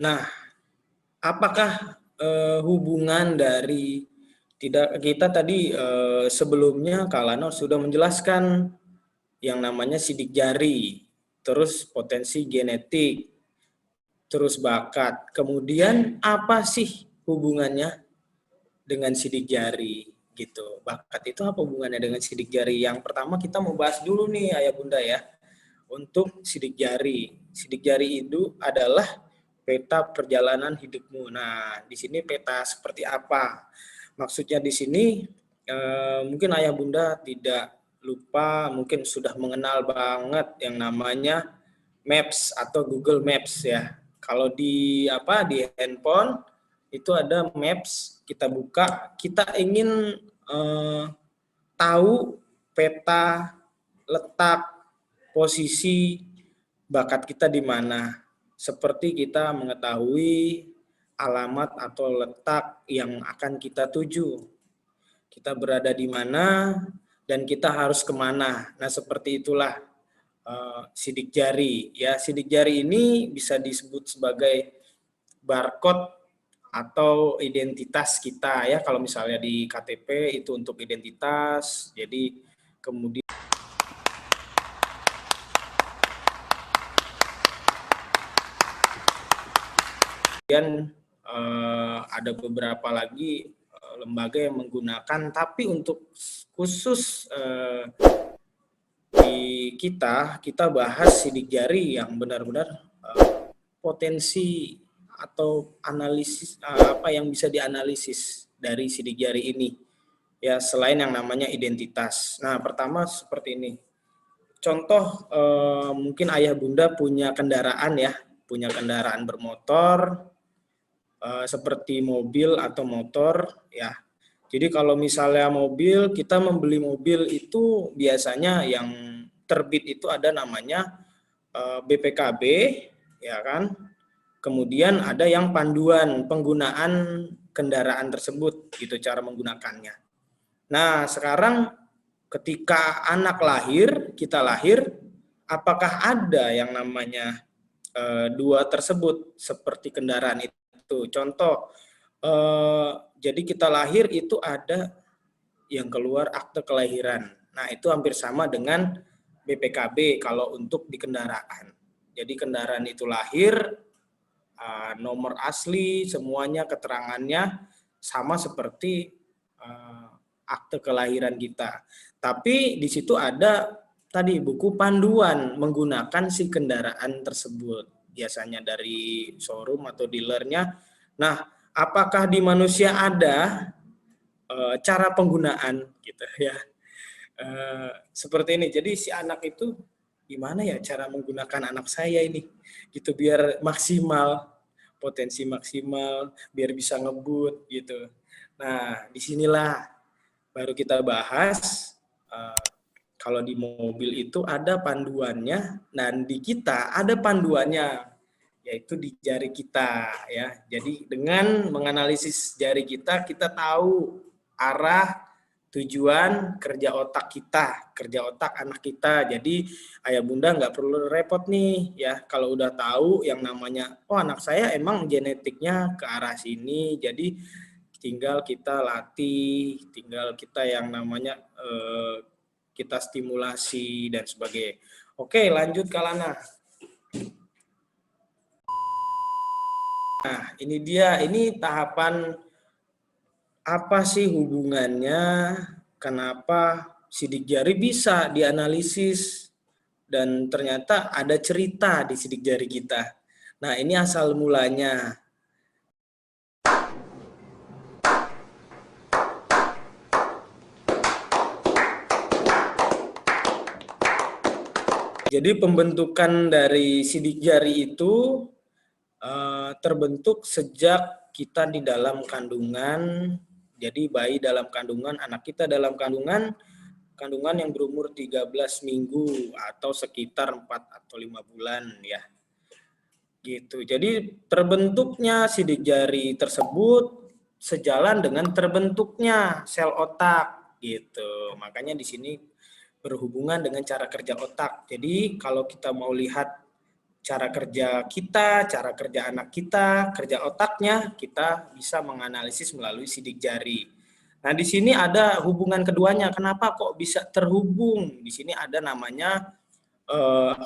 Nah, apakah hubungan dari kita tadi sebelumnya Kak Lano sudah menjelaskan yang namanya sidik jari, terus potensi genetik, terus bakat. Kemudian apa sih hubungannya dengan sidik jari gitu? Bakat itu apa hubungannya dengan sidik jari? Yang pertama kita mau bahas dulu nih Ayah Bunda ya. Untuk sidik jari. Sidik jari itu adalah peta perjalanan hidupmu. Nah, di sini peta seperti apa? Maksudnya di sini mungkin Ayah Bunda tidak lupa, mungkin sudah mengenal banget yang namanya Maps atau Google Maps ya. Kalau di handphone itu ada Maps, kita buka, kita ingin tahu peta letak posisi bakat kita di mana. Seperti kita mengetahui alamat atau letak yang akan kita tuju. Kita berada di mana dan kita harus kemana. Nah, seperti itulah sidik jari. Ya, sidik jari ini bisa disebut sebagai barcode atau identitas kita ya. Kalau misalnya di KTP itu untuk identitas. Jadi kemudian ada beberapa lagi lembaga yang menggunakan, tapi untuk khusus di kita bahas sidik jari yang benar-benar potensi atau analisis apa yang bisa dianalisis dari sidik jari ini ya, selain yang namanya identitas. Nah, pertama seperti ini. Contoh mungkin Ayah Bunda punya kendaraan ya, punya kendaraan bermotor seperti mobil atau motor ya. Jadi kalau misalnya mobil, kita membeli mobil itu biasanya yang terbit itu ada namanya BPKB ya kan. Kemudian ada yang panduan penggunaan kendaraan tersebut gitu cara menggunakannya. Nah, sekarang ketika anak lahir, kita lahir, apakah ada yang namanya dua tersebut seperti kendaraan itu? Contoh, jadi kita lahir itu ada yang keluar akte kelahiran. Nah, itu hampir sama dengan BPKB kalau untuk di kendaraan. Jadi kendaraan itu lahir, nomor asli, semuanya keterangannya sama seperti akte kelahiran kita. Tapi di situ ada tadi buku panduan menggunakan si kendaraan tersebut. Biasanya dari showroom atau dealernya. Nah, apakah di manusia ada cara penggunaan gitu ya? Seperti ini. Jadi si anak itu gimana ya cara menggunakan anak saya ini gitu biar maksimal, potensi maksimal, biar bisa ngebut gitu. Nah, disinilah baru kita bahas kalau di mobil itu ada panduannya dan di kita ada panduannya yaitu di jari kita ya. Jadi dengan menganalisis jari kita tahu arah tujuan kerja otak kita, kerja otak anak kita. Jadi Ayah Bunda nggak perlu repot nih ya kalau udah tahu yang namanya oh anak saya emang genetiknya ke arah sini. Jadi tinggal kita latih, tinggal kita yang namanya kita stimulasi dan sebagainya. Oke, lanjut Kalana. Nah, ini dia, ini tahapan apa sih hubungannya, kenapa sidik jari bisa dianalisis, dan ternyata ada cerita di sidik jari kita. Nah, ini asal mulanya. Jadi pembentukan dari sidik jari itu terbentuk sejak kita di dalam kandungan. Jadi bayi dalam kandungan, anak kita dalam kandungan yang berumur 13 minggu atau sekitar 4 atau 5 bulan ya. Gitu. Jadi terbentuknya sidik jari tersebut sejalan dengan terbentuknya sel otak gitu. Makanya di sini berhubungan dengan cara kerja otak. Jadi kalau kita mau lihat cara kerja kita, cara kerja anak kita, kerja otaknya, kita bisa menganalisis melalui sidik jari. Nah, di sini ada hubungan keduanya. Kenapa kok bisa terhubung? Di sini ada namanya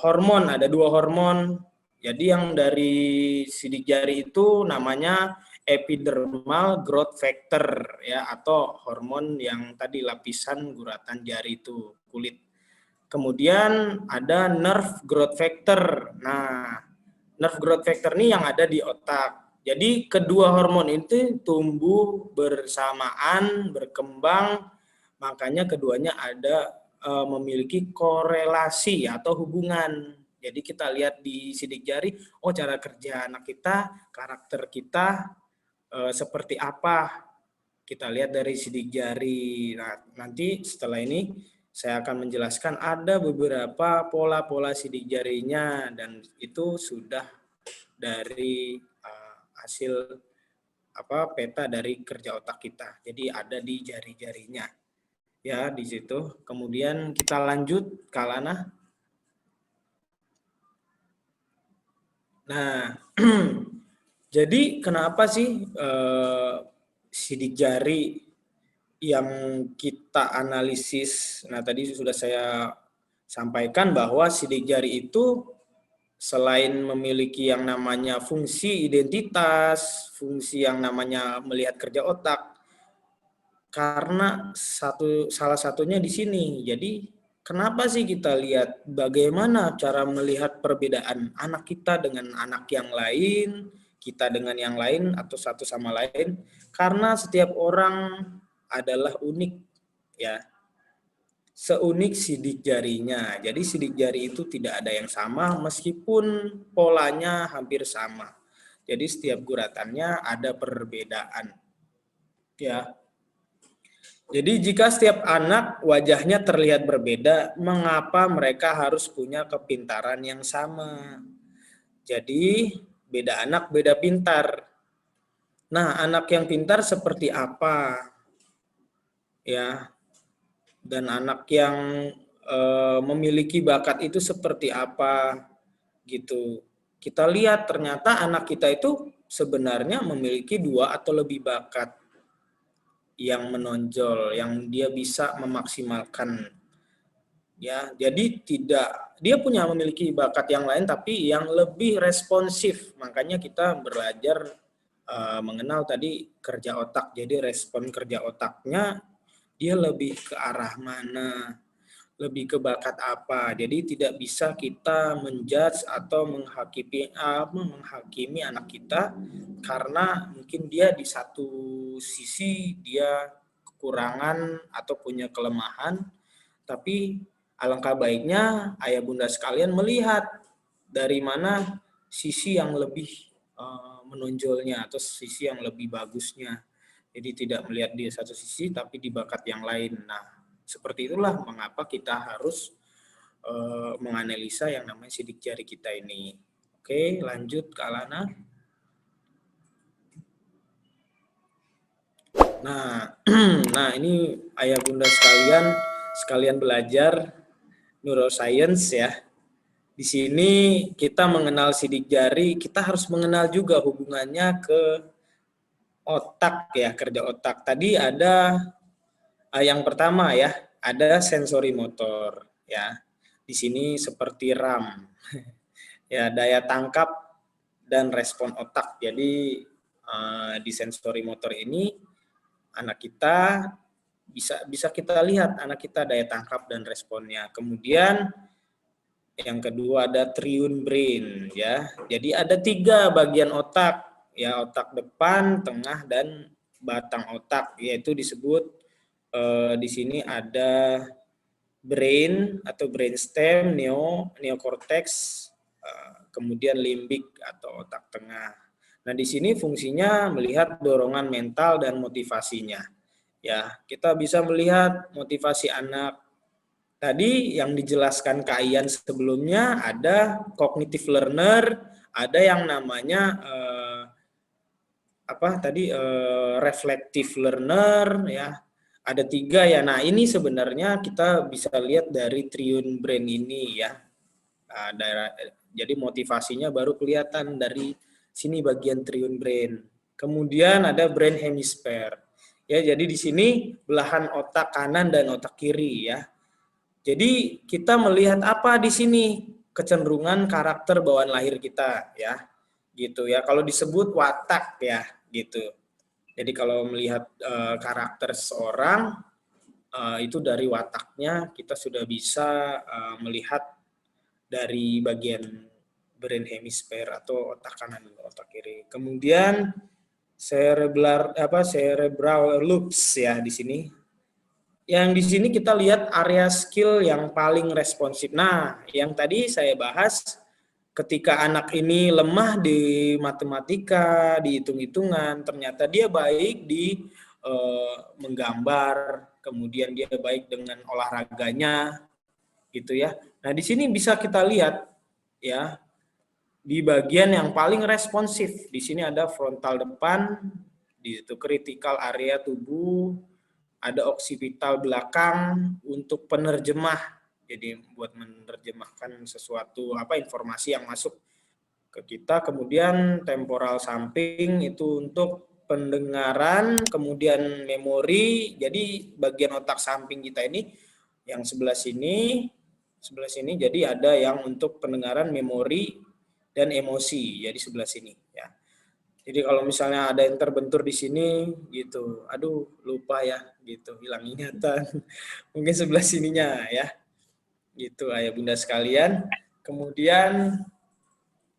hormon, ada 2 hormon. Jadi yang dari sidik jari itu namanya epidermal growth factor ya, atau hormon yang tadi lapisan guratan jari itu, kulit. Kemudian ada nerve growth factor. Nah, nerve growth factor ini yang ada di otak. Jadi kedua hormon itu tumbuh bersamaan, berkembang, makanya keduanya ada memiliki korelasi atau hubungan. Jadi kita lihat di sidik jari, oh cara kerja anak kita, karakter kita seperti apa. Kita lihat dari sidik jari. Nah, nanti setelah ini saya akan menjelaskan ada beberapa pola-pola sidik jarinya dan itu sudah dari hasil peta dari kerja otak kita. Jadi ada di jari-jarinya. Ya, di situ. Kemudian kita lanjut ke Alana. Nah, jadi kenapa sih sidik jari yang kita analisis? Nah, tadi sudah saya sampaikan bahwa sidik jari itu selain memiliki yang namanya fungsi identitas, fungsi yang namanya melihat kerja otak, karena salah satunya di sini. Jadi kenapa sih kita lihat bagaimana cara melihat perbedaan anak kita dengan anak yang lain, kita dengan yang lain atau satu sama lain? Karena setiap orang adalah unik ya. Seunik sidik jarinya. Jadi sidik jari itu tidak ada yang sama meskipun polanya hampir sama. Jadi setiap guratannya ada perbedaan. Ya. Jadi jika setiap anak wajahnya terlihat berbeda, mengapa mereka harus punya kepintaran yang sama? Jadi beda anak beda pintar. Nah, anak yang pintar seperti apa? Ya. Dan anak yang memiliki bakat itu seperti apa gitu. Kita lihat ternyata anak kita itu sebenarnya memiliki 2 atau lebih bakat yang menonjol, yang dia bisa memaksimalkan. Ya, jadi dia memiliki bakat yang lain tapi yang lebih responsif. Makanya kita belajar mengenal tadi kerja otak. Jadi respon kerja otaknya dia lebih ke arah mana, lebih ke bakat apa. Jadi tidak bisa kita menjudge atau menghakimi anak kita karena mungkin dia di satu sisi dia kekurangan atau punya kelemahan, tapi alangkah baiknya ayah bunda sekalian melihat dari mana sisi yang lebih menonjolnya atau sisi yang lebih bagusnya. Jadi tidak melihat di satu sisi tapi di bakat yang lain. Nah, seperti itulah mengapa kita harus menganalisa yang namanya sidik jari kita ini. Oke, lanjut ke Alana. Nah, nah ini ayah bunda sekalian belajar neuroscience ya. Di sini kita mengenal sidik jari, kita harus mengenal juga hubungannya ke otak ya, kerja otak. Tadi ada yang pertama ya, ada sensori motor ya. Di sini seperti RAM. Ya, daya tangkap dan respon otak. Jadi di sensori motor ini anak kita bisa kita lihat anak kita daya tangkap dan responnya. Kemudian yang kedua ada triune brain ya. Jadi ada 3 bagian otak ya, otak depan, tengah dan batang otak, yaitu disebut di sini ada brain atau brainstem, neocortex, kemudian limbik atau otak tengah. Nah, di sini fungsinya melihat dorongan mental dan motivasinya. Ya, kita bisa melihat motivasi anak. Tadi yang dijelaskan Kak Ian sebelumnya ada cognitive learner, ada yang namanya reflective learner ya. Ada 3 ya. Nah, ini sebenarnya kita bisa lihat dari triune brain ini ya. Jadi motivasinya baru kelihatan dari sini bagian triune brain. Kemudian ada brain hemisphere. Ya, jadi di sini belahan otak kanan dan otak kiri ya. Jadi kita melihat apa di sini? Kecenderungan karakter bawaan lahir kita ya. Gitu ya. Kalau disebut watak ya, gitu. Jadi kalau melihat karakter seseorang itu dari wataknya kita sudah bisa melihat dari bagian brain hemisphere atau otak kanan dan otak kiri. Kemudian cerebral lobes ya di sini. Yang di sini kita lihat area skill yang paling responsif. Nah, yang tadi saya bahas ketika anak ini lemah di matematika, di hitung-hitungan, ternyata dia baik di menggambar, kemudian dia baik dengan olahraganya, gitu ya. Nah, di sini bisa kita lihat ya, di bagian yang paling responsif. Di sini ada frontal depan, di situ critical area tubuh, ada oksipital belakang untuk penerjemah. Jadi buat menerjemahkan sesuatu informasi yang masuk ke kita. Kemudian temporal samping itu untuk pendengaran, kemudian memori. Jadi bagian otak samping kita ini yang sebelah sini jadi ada yang untuk pendengaran, memori dan emosi. Jadi sebelah sini ya. Jadi kalau misalnya ada yang terbentur di sini gitu, aduh lupa ya gitu, hilang ingatan. Mungkin sebelah sininya ya. Gitu ayah bunda sekalian. Kemudian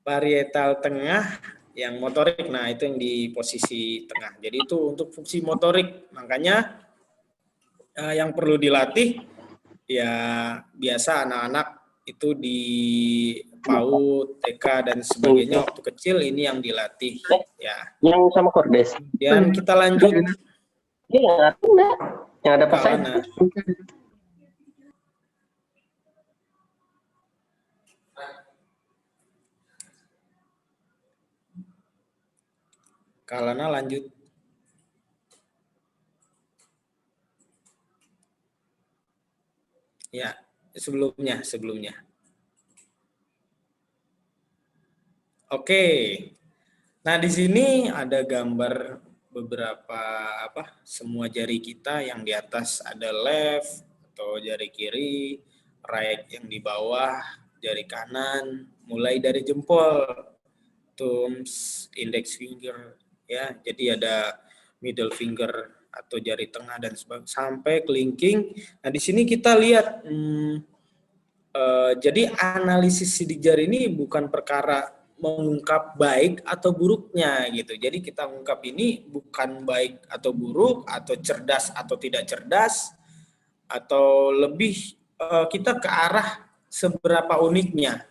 parietal tengah yang motorik. Nah, itu yang di posisi tengah. Jadi itu untuk fungsi motorik. Makanya yang perlu dilatih ya biasa anak-anak itu di PAUD, TK dan sebagainya waktu kecil ini yang dilatih ya. Yang sama kordes. Dan kita lanjut. Iya, yang ada pesan. Kalana lanjut. Ya, sebelumnya. Oke. Nah, di sini ada gambar beberapa semua jari kita. Yang di atas ada left atau jari kiri, right yang di bawah, jari kanan, mulai dari jempol, thumbs, index finger ya. Jadi ada middle finger atau jari tengah dan sebagainya sampai kelingking. Nah, di sini kita lihat jadi analisis sidik jari ini bukan perkara mengungkap baik atau buruknya gitu. Jadi kita ungkap ini bukan baik atau buruk atau cerdas atau tidak cerdas atau lebih kita ke arah seberapa uniknya.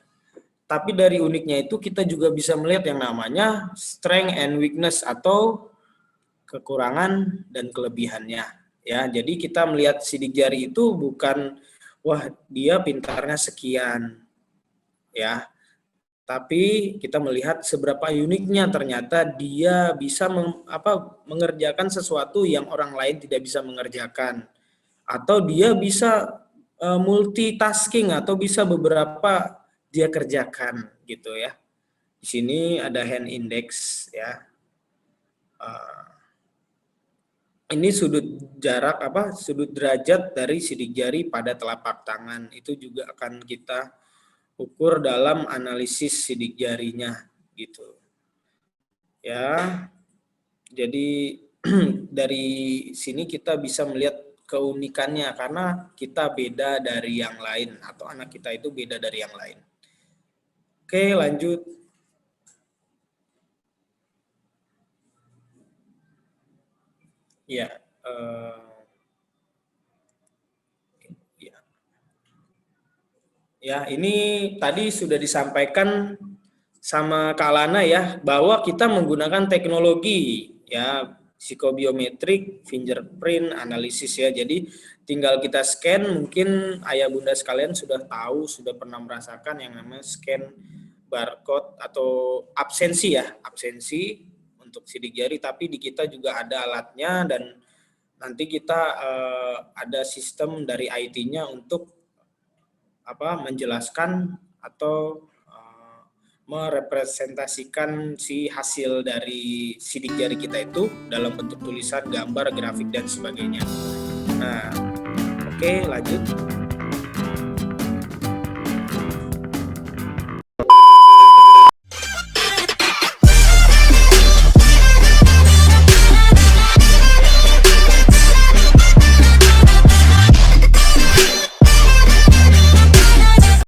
Tapi dari uniknya itu kita juga bisa melihat yang namanya strength and weakness atau kekurangan dan kelebihannya ya. Jadi kita melihat sidik jari itu bukan wah dia pintarnya sekian ya, tapi kita melihat seberapa uniknya ternyata dia bisa mengerjakan sesuatu yang orang lain tidak bisa mengerjakan, atau dia bisa multitasking atau bisa beberapa dia kerjakan gitu ya. Di sini ada hand index ya. Ini sudut jarak sudut derajat dari sidik jari pada telapak tangan. Itu juga akan kita ukur dalam analisis sidik jarinya gitu. Ya. Jadi dari sini kita bisa melihat keunikannya karena kita beda dari yang lain atau anak kita itu beda dari yang lain. Oke, lanjut. Ya, ya, ini tadi sudah disampaikan sama Kak Lana ya, bahwa kita menggunakan teknologi ya, psikobiometrik, fingerprint, analisis ya. Jadi tinggal kita scan, mungkin ayah bunda sekalian sudah tahu, sudah pernah merasakan yang namanya scan barcode atau absensi ya, absensi untuk sidik jari, tapi di kita juga ada alatnya dan nanti kita ada sistem dari IT-nya untuk menjelaskan atau merepresentasikan si hasil dari sidik jari kita itu dalam bentuk tulisan, gambar, grafik, dan sebagainya. Nah, oke, lanjut.